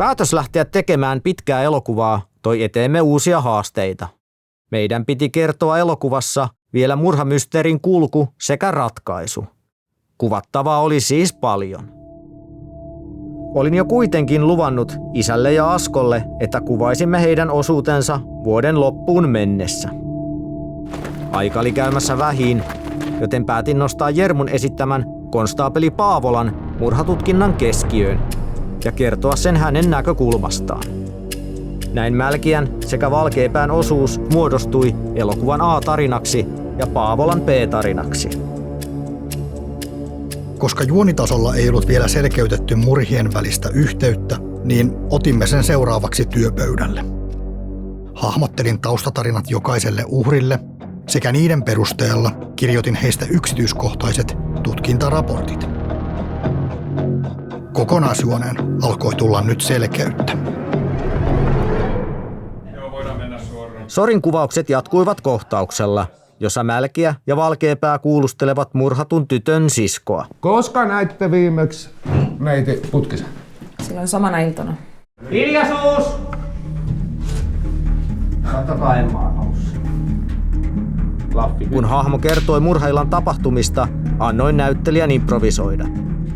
Päätös lähteä tekemään pitkää elokuvaa toi eteemme uusia haasteita. Meidän piti kertoa elokuvassa vielä murhamysteerin kulku sekä ratkaisu. Kuvattavaa oli siis paljon. Olin jo kuitenkin luvannut isälle ja Askolle, että kuvaisimme heidän osuutensa vuoden loppuun mennessä. Aika oli käymässä vähiin, joten päätin nostaa Jermun esittämän konstaapeli Paavolan murhatutkinnan keskiöön ja kertoa sen hänen näkökulmastaan. Näin Mälkiän sekä Valkeapään osuus muodostui elokuvan A-tarinaksi ja Paavolan B-tarinaksi. Koska juonitasolla ei ollut vielä selkeytetty murhien välistä yhteyttä, niin otimme sen seuraavaksi työpöydälle. Hahmottelin taustatarinat jokaiselle uhrille sekä niiden perusteella kirjoitin heistä yksityiskohtaiset tutkintaraportit. Kokonaisjuoneen alkoi tulla nyt selkeyttä. Sorin kuvaukset jatkuivat kohtauksella, jossa Mälkiä ja Valkeapää kuulustelevat murhatun tytön siskoa. Koska näitte viimeksi neiti Putkisen? Silloin samana iltana. Hiljaisuus! Katsokaa Emmaa alussa. Kun hahmo kertoi murhaillan tapahtumista, annoin näyttelijän improvisoida.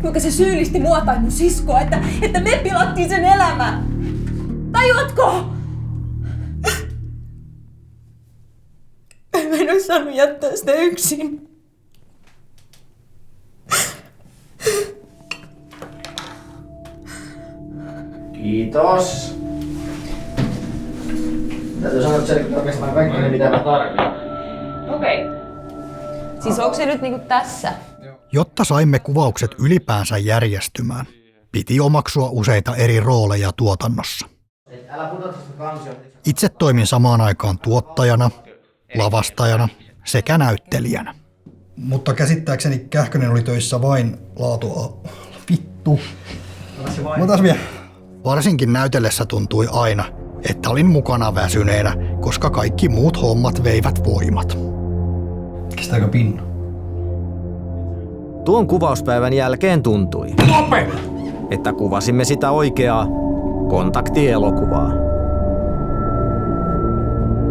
Kuinka se syyllisti mua tai mun siskoa, että me pilattiin sen elämä? Tajuatko? Mä en olisi saanut jättää sitä yksin. Kiitos. Täytyy sanoa, että se oikeastaan kaikki mitä mä tarvitsen. Okei. Siis onko se nyt niinku tässä? Jotta saimme kuvaukset ylipäänsä järjestymään, piti omaksua useita eri rooleja tuotannossa. Itse toimin samaan aikaan tuottajana, lavastajana sekä näyttelijänä. Mutta käsittääkseni Kähkönen oli töissä vain laatua. Vittu. Varsinkin näytellessä tuntui aina, että olin mukana väsyneenä, koska kaikki muut hommat veivät voimat. Kestääkö pinna? Tuon kuvauspäivän jälkeen tuntui, että kuvasimme sitä oikeaa kontaktielokuvaa.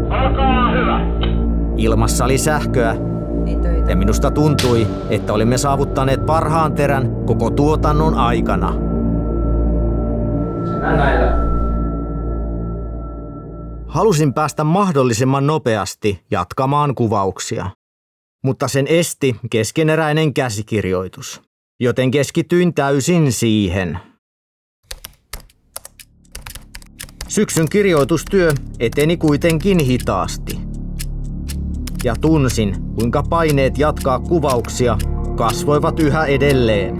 Olkaa hyvä! Ilmassa oli sähköä ja minusta tuntui, että olimme saavuttaneet parhaan terän koko tuotannon aikana. Halusin päästä mahdollisimman nopeasti jatkamaan kuvauksia, mutta sen esti keskeneräinen käsikirjoitus, joten keskityin täysin siihen. Syksyn kirjoitustyö eteni kuitenkin hitaasti. Ja tunsin, kuinka paineet jatkaa kuvauksia kasvoivat yhä edelleen.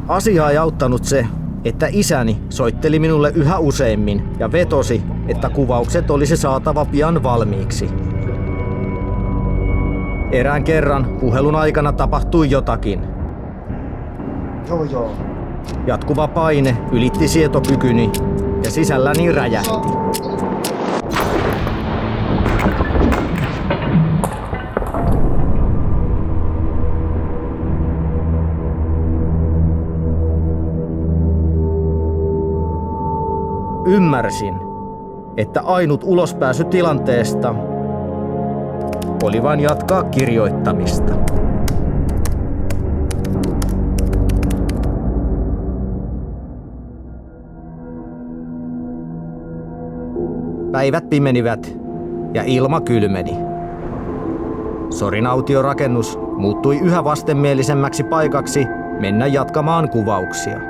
Asiaa ei auttanut se, että isäni soitteli minulle yhä useimmin ja vetosi, että kuvaukset olisi saatava pian valmiiksi. Erään kerran puhelun aikana tapahtui jotakin. Joo. Jatkuva paine ylitti sietokykyni ja sisälläni räjähti. Ymmärsin, että ainut ulospääsy tilanteesta oli vain jatkaa kirjoittamista. Päivät pimenivät ja ilma kylmeni. Sorin autiorakennus muuttui yhä vastenmielisemmäksi paikaksi mennä jatkamaan kuvauksia.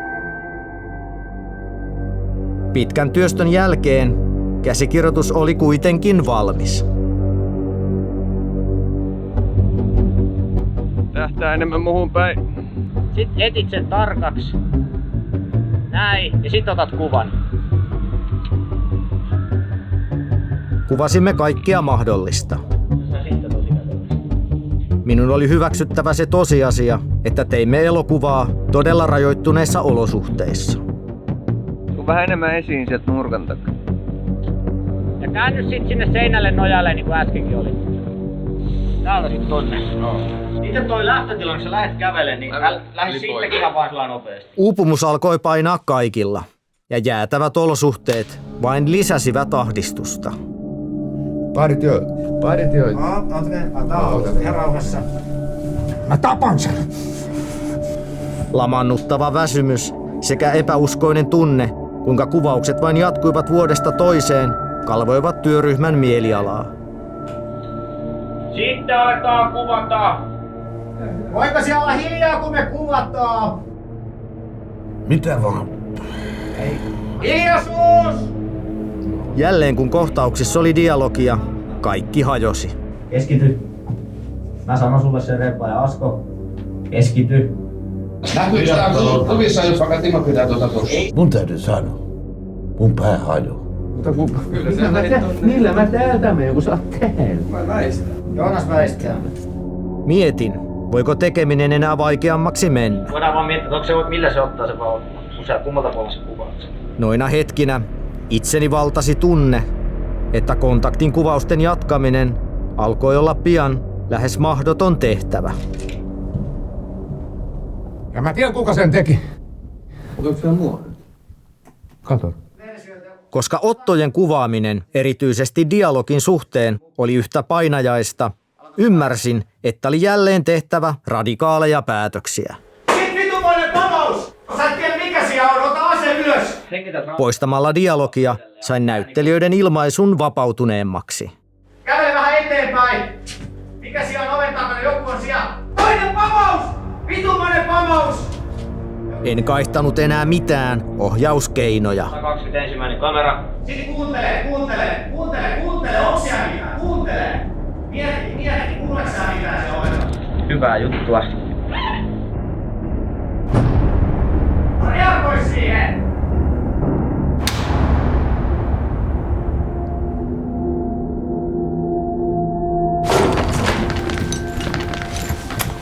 Pitkän työstön jälkeen käsikirjoitus oli kuitenkin valmis. Tähtää enemmän muuhun päin. Sitten etit sen tarkaksi. Näin, ja sit otat kuvan. Kuvasimme kaikkea mahdollista. Minun oli hyväksyttävä se tosiasia, että teimme elokuvaa todella rajoittuneissa olosuhteissa. Tuu vähän enemmän esiin sieltä nurkan takaa. Ja käänny sit sinne seinälle nojalle niin kuin äskenkin oli. Täältä sit tonne. No. Itse toi lähtötilanne, kun sä lähet kävelemään, niin lähde siitäkin ihan vaan sillä nopeasti. Uupumus alkoi painaa kaikilla, ja jäätävät olosuhteet vain lisäsivät ahdistusta. Partio. Ihan rauhassa. Mä tapan sen! Lamannuttava väsymys sekä epäuskoinen tunne, kuinka kuvaukset vain jatkuivat vuodesta toiseen, kalvoivat työryhmän mielialaa. Sitten aletaan kuvata. Voiko siellä olla hiljaa, kun me kuvataan? Mitä vaan? Hiljaisuus! Jälleen kun kohtauksissa oli dialogia, kaikki hajosi. Keskity. Mä sanon sulle sen Reppa ja Asko. Keskity. Näkyykö tää kuvissa, jos vaikka Timo pitää tuota tuossa? Mun täytyy sanoa. Mun pää hajoaa. Millä mä täältä menen, kun sä oot täällä? Joonas väistää. Mietin, voiko tekeminen enää vaikeammaksi mennä. Voidaan vaan miettiä, että millä se ottaa se vauhti. Kun sä kummalta puolella se kuvaat. Noina hetkinä itseni valtasi tunne, että kontaktin kuvausten jatkaminen alkoi olla pian lähes mahdoton tehtävä. Ja mä tiedän, kuka sen teki. Onko se mua? Kato. Koska ottojen kuvaaminen, erityisesti dialogin suhteen, oli yhtä painajaista, ymmärsin, että oli jälleen tehtävä radikaaleja päätöksiä. Vitumoinen pamaus! Sä et tiedä mikä siellä on, ota ase ylös! Poistamalla dialogia sain näyttelijöiden ilmaisun vapautuneemmaksi. Kävele vähän eteenpäin! Mikä siellä on oven takana? Joku on siellä! Toinen pamaus! Vitumoinen pamaus! En kaihtanut enää mitään ohjauskeinoja. 21. kamera. Sitten kuuntele! Onks siellä mitään? Kuuntele! Mieti, kuuleeko sä mitään se oven takana? Hyvää juttua. Reagoi siihen!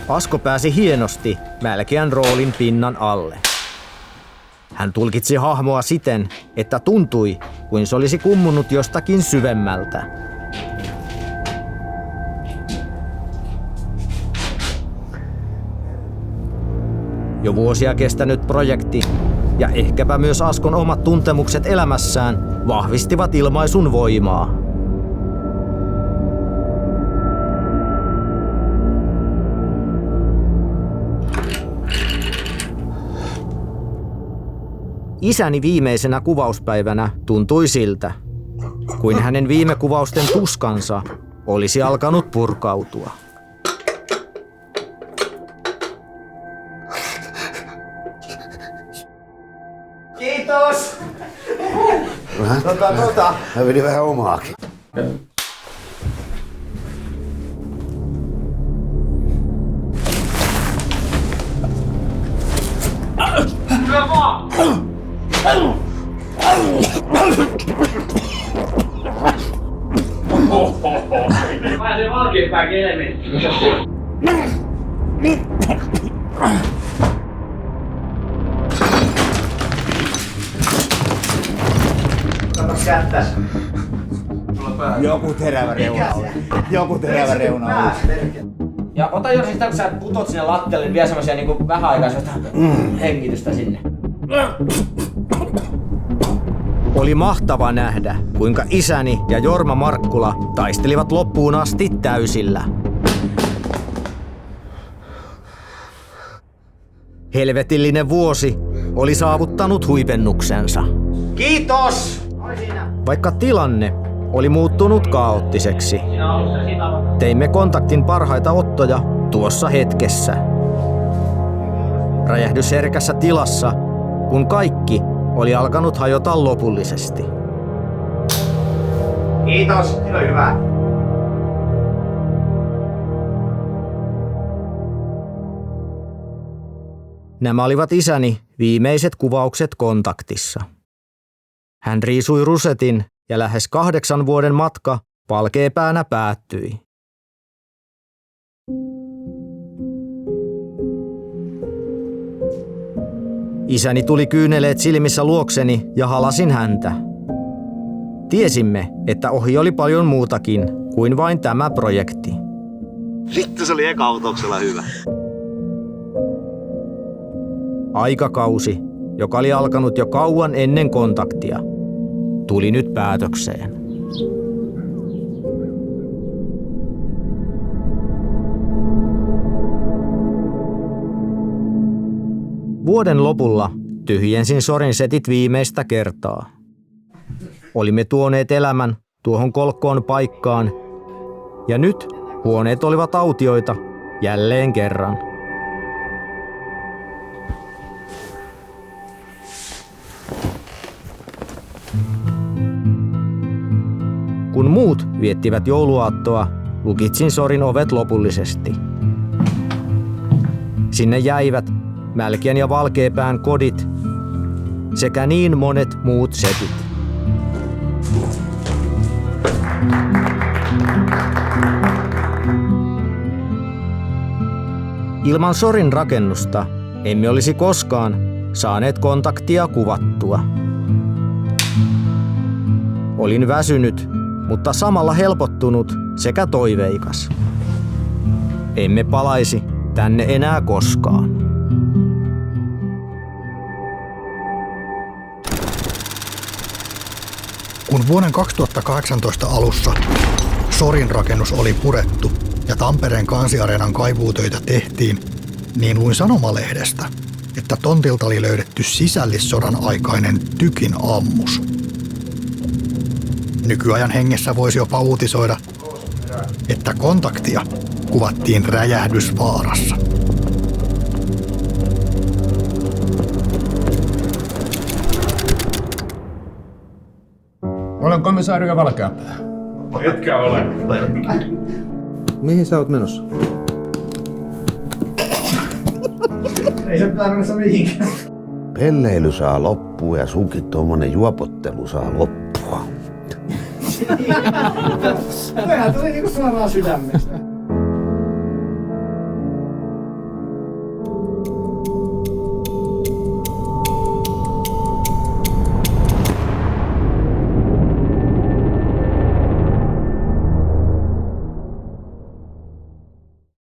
Asko pääsi hienosti välkeän roolin pinnan alle. Hän tulkitsi hahmoa siten, että tuntui, kuin se olisi kummunut jostakin syvemmältä. Jo vuosia kestänyt projekti ja ehkäpä myös Askon omat tuntemukset elämässään vahvistivat ilmaisun voimaa. Isäni viimeisenä kuvauspäivänä tuntui siltä, kuin hänen viime kuvausten tuskansa olisi alkanut purkautua. Kiitos! Mä vedin vähän omaakin. Hyvä vaan! Pääsee valkeampään elementtiin. Kato kättäs. Joku terävä reuna oli. Ja ota jo sitä, kun sä putot sinne lattialle, niin vielä semmosia niinku vähän aikaa semmoista hengitystä sinne. Oli mahtava nähdä, kuinka isäni ja Jorma Markkula taistelivat loppuun asti täysillä. Helvetillinen vuosi oli saavuttanut huipennuksensa. Kiitos! Vaikka tilanne oli muuttunut kaoottiseksi, teimme kontaktin parhaita ottoja tuossa hetkessä. Räjähdys herkässä tilassa, kun kaikki oli alkanut hajota lopullisesti. Kiitos, siinä on hyvä. Nämä olivat isäni viimeiset kuvaukset kontaktissa. Hän riisui rusetin ja lähes 8 vuoden matka valkeapäänä päättyi. Isäni tuli kyyneleet silmissä luokseni ja halasin häntä. Tiesimme, että ohi oli paljon muutakin kuin vain tämä projekti. Vittu, se oli eka autoksella hyvä. Aikakausi, joka oli alkanut jo kauan ennen kontaktia, tuli nyt päätökseen. Vuoden lopulla tyhjensin Sorin setit viimeistä kertaa. Olimme tuoneet elämän tuohon kolkkoon paikkaan, ja nyt huoneet olivat autioita jälleen kerran. Kun muut viettivät jouluaattoa, lukitsin Sorin ovet lopullisesti. Sinne jäivät Mälkiän ja Valkeapään kodit sekä niin monet muut setit. Ilman Sorin rakennusta emme olisi koskaan saaneet kontaktia kuvattua. Olin väsynyt, mutta samalla helpottunut sekä toiveikas. Emme palaisi tänne enää koskaan. Kun vuoden 2018 alussa Sorin rakennus oli purettu ja Tampereen Kansiareenan kaivuutöitä tehtiin, niin luin sanomalehdestä, että tontilta oli löydetty sisällissodan aikainen tykin ammus. Nykyajan hengessä voisi jopa uutisoida, että kontaktia kuvattiin räjähdysvaarassa. Olen komisario Valkeapää. Etkä ole. Mihin sä oot menossa? Ei se pitää mennä mihinkään. Pelleily saa loppua ja sunkin tuommoinen juopottelu saa loppua. Toihan tuli niinku suoraan sydämestä.